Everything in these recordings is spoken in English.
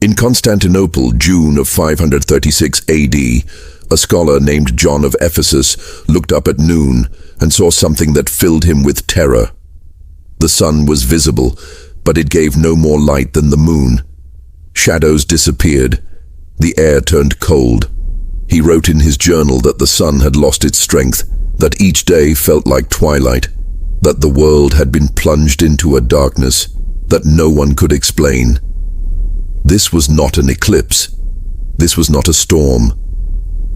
In Constantinople, June of 536 AD, a scholar named John of Ephesus looked up at noon and saw something that filled him with terror. The sun was visible, but it gave no more light than the moon. Shadows disappeared. The air turned cold. He wrote in his journal that the sun had lost its strength, that each day felt like twilight, that the world had been plunged into a darkness that no one could explain. This was not an eclipse. This was not a storm.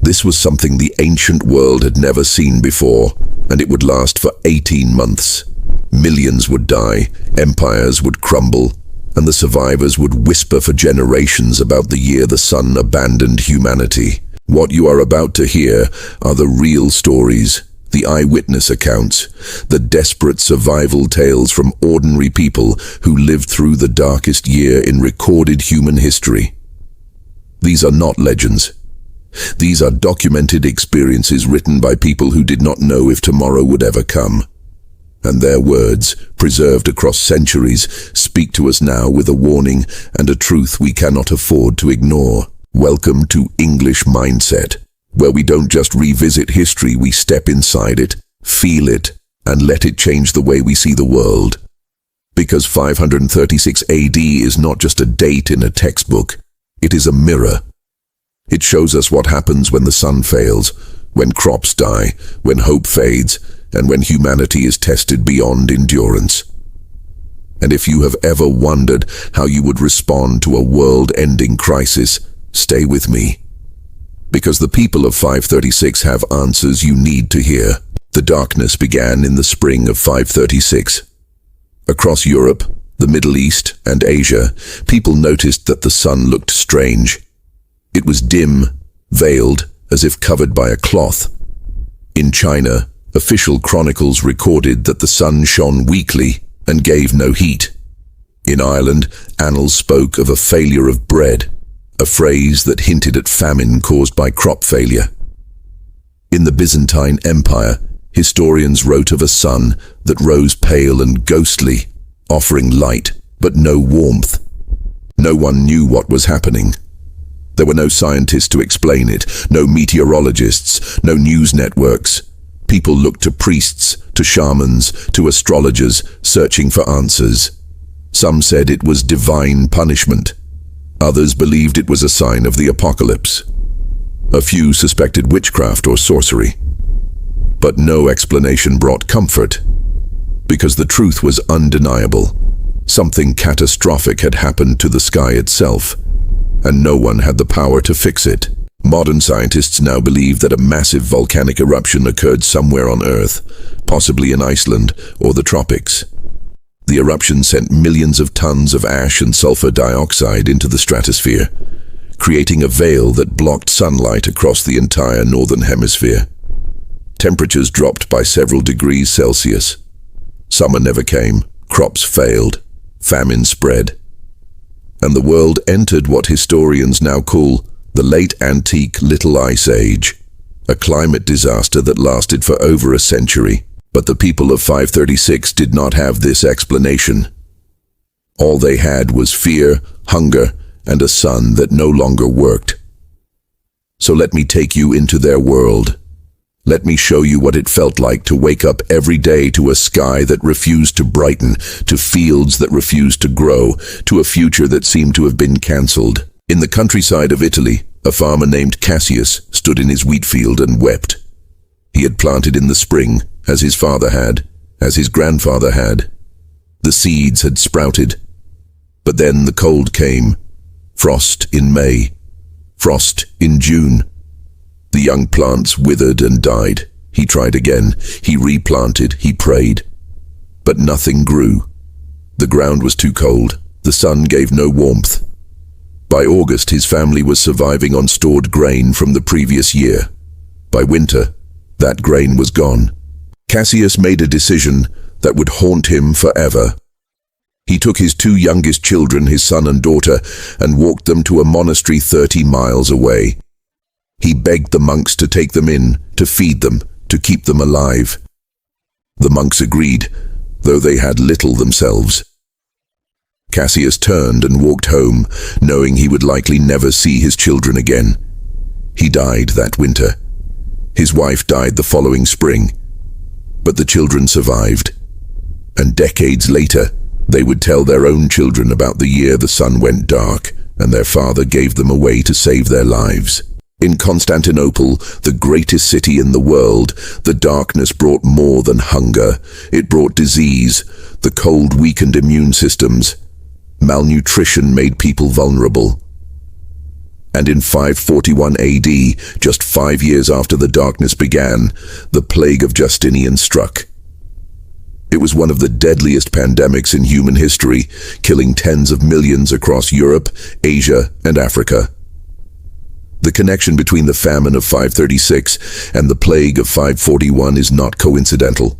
This was something the ancient world had never seen before, and it would last for 18 months. Millions would die, empires would crumble, and the survivors would whisper for generations about the year the sun abandoned humanity. What you are about to hear are the real stories, the eyewitness accounts, the desperate survival tales from ordinary people who lived through the darkest year in recorded human history. These are not legends. These are documented experiences written by people who did not know if tomorrow would ever come. And their words, preserved across centuries, speak to us now with a warning and a truth we cannot afford to ignore. Welcome to English Mindset, where we don't just revisit history, we step inside it, feel it, and let it change the way we see the world. Because 536 AD is not just a date in a textbook, it is a mirror. It shows us what happens when the sun fails, when crops die, when hope fades, and when humanity is tested beyond endurance. And if you have ever wondered how you would respond to a world-ending crisis, stay with me. Because the people of 536 have answers you need to hear. The darkness began in the spring of 536. Across Europe, the Middle East, and Asia, people noticed that the sun looked strange. It was dim, veiled, as if covered by a cloth. In China, official chronicles recorded that the sun shone weakly and gave no heat. In Ireland, annals spoke of a failure of bread, a phrase that hinted at famine caused by crop failure. In the Byzantine Empire, historians wrote of a sun that rose pale and ghostly, offering light but no warmth. No one knew what was happening. There were no scientists to explain it, no meteorologists, no news networks. People looked to priests, to shamans, to astrologers, searching for answers. Some said it was divine punishment. Others believed it was a sign of the apocalypse. A few suspected witchcraft or sorcery. But no explanation brought comfort, because the truth was undeniable. Something catastrophic had happened to the sky itself, and no one had the power to fix it. Modern scientists now believe that a massive volcanic eruption occurred somewhere on Earth, possibly in Iceland or the tropics. The eruption sent millions of tons of ash and sulfur dioxide into the stratosphere, creating a veil that blocked sunlight across the entire northern hemisphere. Temperatures dropped by several degrees Celsius. Summer never came, crops failed, famine spread, and the world entered what historians now call the late antique Little Ice Age, a climate disaster that lasted for over a century. But the people of 536 did not have this explanation. All they had was fear, hunger, and a sun that no longer worked. So let me take you into their world. Let me show you what it felt like to wake up every day to a sky that refused to brighten, to fields that refused to grow, to a future that seemed to have been cancelled. In the countryside of Italy, a farmer named Cassius stood in his wheat field and wept. He had planted in the spring, as his father had, as his grandfather had. The seeds had sprouted. But then the cold came. Frost in May. Frost in June. The young plants withered and died. He tried again. He replanted. He prayed. But nothing grew. The ground was too cold. The sun gave no warmth. By August, his family was surviving on stored grain from the previous year. By winter, that grain was gone. Cassius made a decision that would haunt him forever. He took his two youngest children, his son and daughter, and walked them to a monastery 30 miles away. He begged the monks to take them in, to feed them, to keep them alive. The monks agreed, though they had little themselves. Cassius turned and walked home, knowing he would likely never see his children again. He died that winter. His wife died the following spring. But the children survived. And decades later, they would tell their own children about the year the sun went dark and their father gave them away to save their lives. In Constantinople, the greatest city in the world, the darkness brought more than hunger. It brought disease. The cold weakened immune systems. Malnutrition made people vulnerable. And in 541 AD, just 5 years after the darkness began, the plague of Justinian struck. It was one of the deadliest pandemics in human history, killing tens of millions across Europe, Asia, and Africa. The connection between the famine of 536 and the plague of 541 is not coincidental.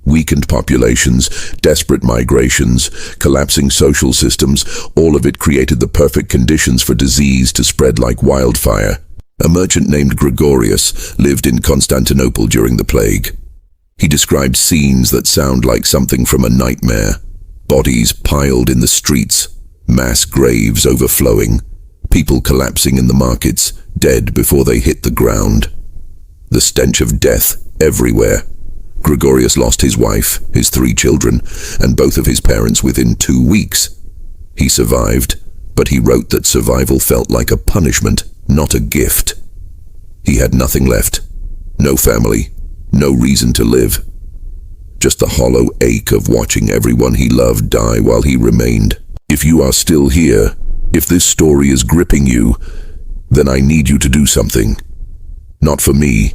Weakened populations, desperate migrations, collapsing social systems, all of it created the perfect conditions for disease to spread like wildfire. A merchant named Gregorius lived in Constantinople during the plague. He described scenes that sound like something from a nightmare. Bodies piled in the streets, mass graves overflowing, people collapsing in the markets, dead before they hit the ground. The stench of death everywhere. Gregorius lost his wife, his 3 children, and both of his parents within 2 weeks. He survived, but he wrote that survival felt like a punishment, not a gift. He had nothing left. No family, no reason to live. Just the hollow ache of watching everyone he loved die while he remained. If you are still here, if this story is gripping you, then I need you to do something. Not for me,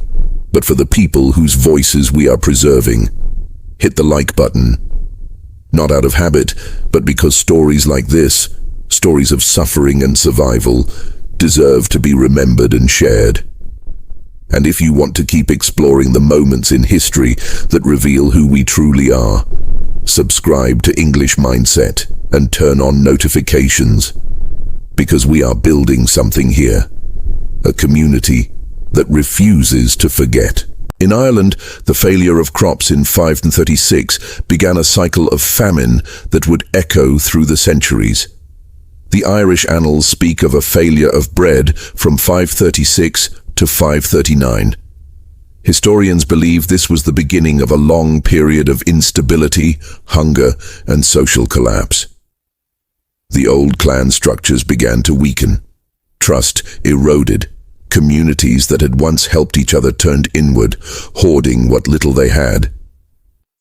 but for the people whose voices we are preserving. Hit the like button. Not out of habit, but because stories like this, stories of suffering and survival, deserve to be remembered and shared. And if you want to keep exploring the moments in history that reveal who we truly are, subscribe to English Mindset and turn on notifications, because we are building something here, a community that refuses to forget. In Ireland, the failure of crops in 536 began a cycle of famine that would echo through the centuries. The Irish annals speak of a failure of bread from 536 to 539. Historians believe this was the beginning of a long period of instability, hunger, and social collapse. The old clan structures began to weaken. Trust eroded. Communities that had once helped each other turned inward, hoarding what little they had.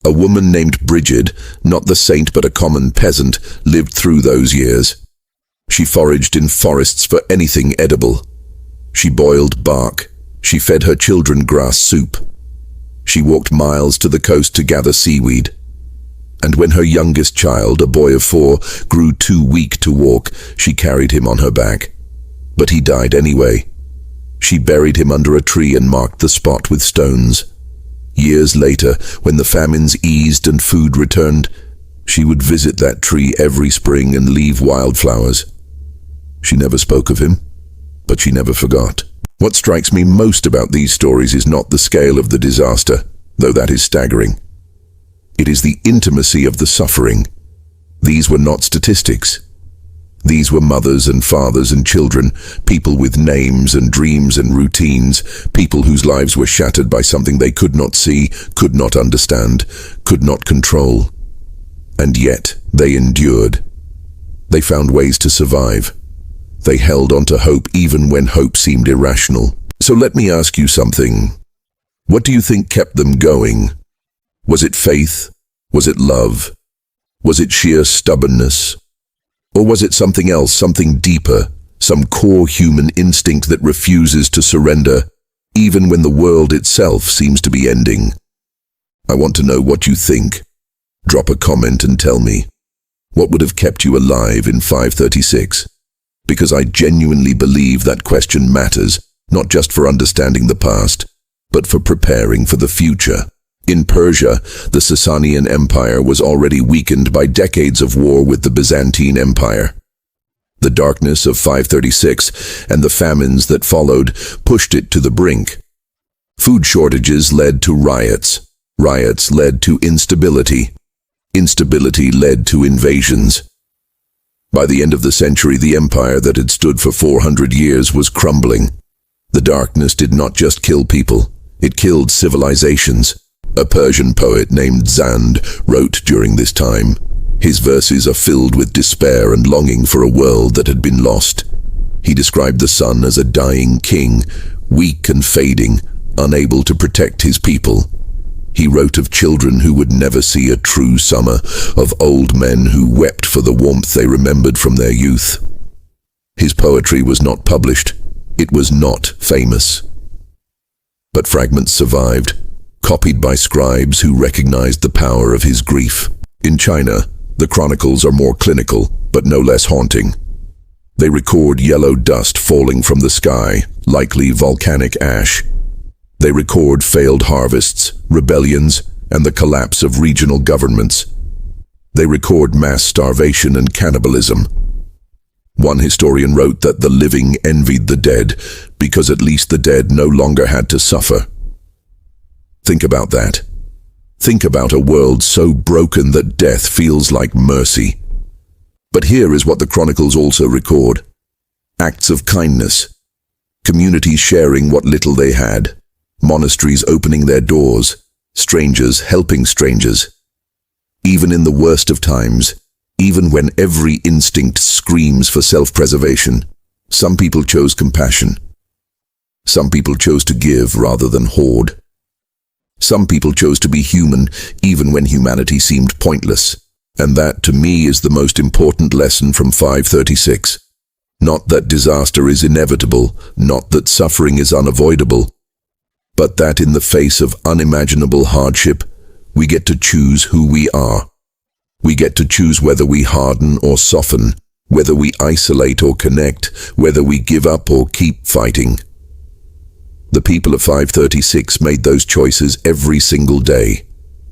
A woman named Brigid, not the saint but a common peasant, lived through those years. She foraged in forests for anything edible. She boiled bark. She fed her children grass soup. She walked miles to the coast to gather seaweed. And when her youngest child, a boy of 4, grew too weak to walk, she carried him on her back. But he died anyway. She buried him under a tree and marked the spot with stones. Years later, when the famines eased and food returned, she would visit that tree every spring and leave wildflowers. She never spoke of him, but she never forgot. What strikes me most about these stories is not the scale of the disaster, though that is staggering. It is the intimacy of the suffering. These were not statistics. These were mothers and fathers and children, people with names and dreams and routines, people whose lives were shattered by something they could not see, could not understand, could not control. And yet, they endured. They found ways to survive. They held on to hope even when hope seemed irrational. So let me ask you something. What do you think kept them going? Was it faith? Was it love? Was it sheer stubbornness? Or was it something else, something deeper, some core human instinct that refuses to surrender, even when the world itself seems to be ending? I want to know what you think. Drop a comment and tell me. What would have kept you alive in 536? Because I genuinely believe that question matters, not just for understanding the past, but for preparing for the future. In Persia, the Sasanian Empire was already weakened by decades of war with the Byzantine Empire. The darkness of 536 and the famines that followed pushed it to the brink. Food shortages led to riots. Riots led to instability. Instability led to invasions. By the end of the century, the empire that had stood for 400 years was crumbling. The darkness did not just kill people, it killed civilizations. A Persian poet named Zand wrote during this time. His verses are filled with despair and longing for a world that had been lost. He described the sun as a dying king, weak and fading, unable to protect his people. He wrote of children who would never see a true summer, of old men who wept for the warmth they remembered from their youth. His poetry was not published. It was not famous. But fragments survived, copied by scribes who recognized the power of his grief. In China, the chronicles are more clinical, but no less haunting. They record yellow dust falling from the sky, likely volcanic ash. They record failed harvests, rebellions, and the collapse of regional governments. They record mass starvation and cannibalism. One historian wrote that the living envied the dead because at least the dead no longer had to suffer. Think about that. Think about a world so broken that death feels like mercy. But here is what the chronicles also record. Acts of kindness. Communities sharing what little they had. Monasteries opening their doors. Strangers helping strangers. Even in the worst of times, even when every instinct screams for self-preservation, some people chose compassion. Some people chose to give rather than hoard. Some people chose to be human even when humanity seemed pointless. And that, to me, is the most important lesson from 536. Not that disaster is inevitable, not that suffering is unavoidable, but that in the face of unimaginable hardship, we get to choose who we are. We get to choose whether we harden or soften, whether we isolate or connect, whether we give up or keep fighting. The people of 536 made those choices every single day.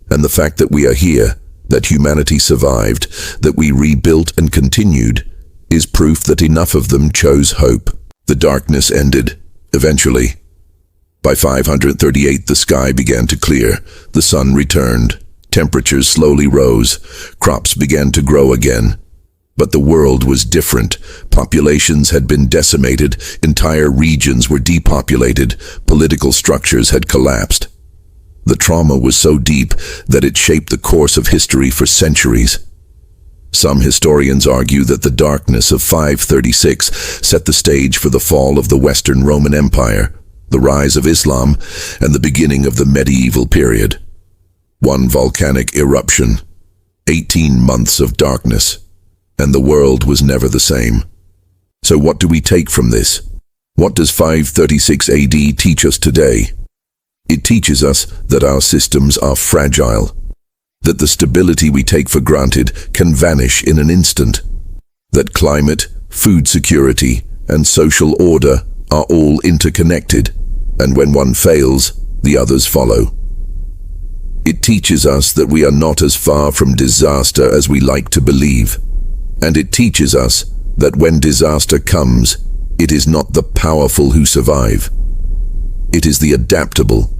And the fact that we are here, that humanity survived, that we rebuilt and continued, is proof that enough of them chose hope. The darkness ended, eventually. By 538, the sky began to clear, the sun returned, temperatures slowly rose, crops began to grow again. But the world was different. Populations had been decimated, entire regions were depopulated, political structures had collapsed. The trauma was so deep that it shaped the course of history for centuries. Some historians argue that the darkness of 536 set the stage for the fall of the Western Roman Empire, the rise of Islam, and the beginning of the medieval period. One volcanic eruption, 18 months of darkness, and the world was never the same. So what do we take from this? What does 536 AD teach us today? It teaches us that our systems are fragile, that the stability we take for granted can vanish in an instant, that climate, food security, and social order are all interconnected, and when one fails, the others follow. It teaches us that we are not as far from disaster as we like to believe, and it teaches us that when disaster comes, it is not the powerful who survive. It is the adaptable,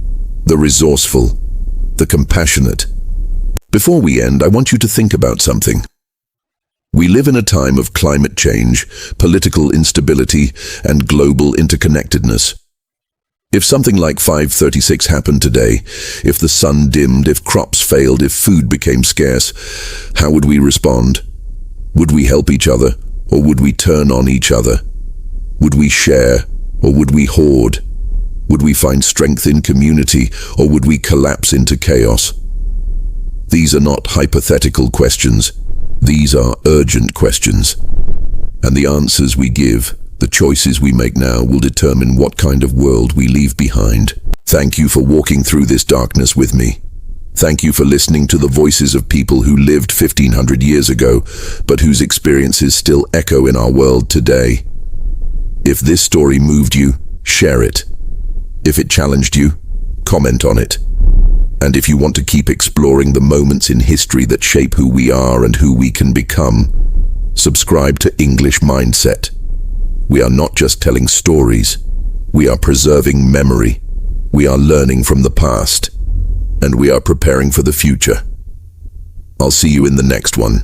the resourceful, the compassionate. Before we end, I want you to think about something. We live in a time of climate change, political instability, and global interconnectedness. If something like 536 happened today, if the sun dimmed, if crops failed, if food became scarce, how would we respond? Would we help each other, or would we turn on each other? Would we share, or would we hoard? Would we find strength in community, or would we collapse into chaos? These are not hypothetical questions. These are urgent questions. And the answers we give, the choices we make now, will determine what kind of world we leave behind. Thank you for walking through this darkness with me. Thank you for listening to the voices of people who lived 1,500 years ago, but whose experiences still echo in our world today. If this story moved you, share it. If it challenged you, comment on it. And if you want to keep exploring the moments in history that shape who we are and who we can become, subscribe to English Mindset. We are not just telling stories. We are preserving memory. We are learning from the past. And we are preparing for the future. I'll see you in the next one.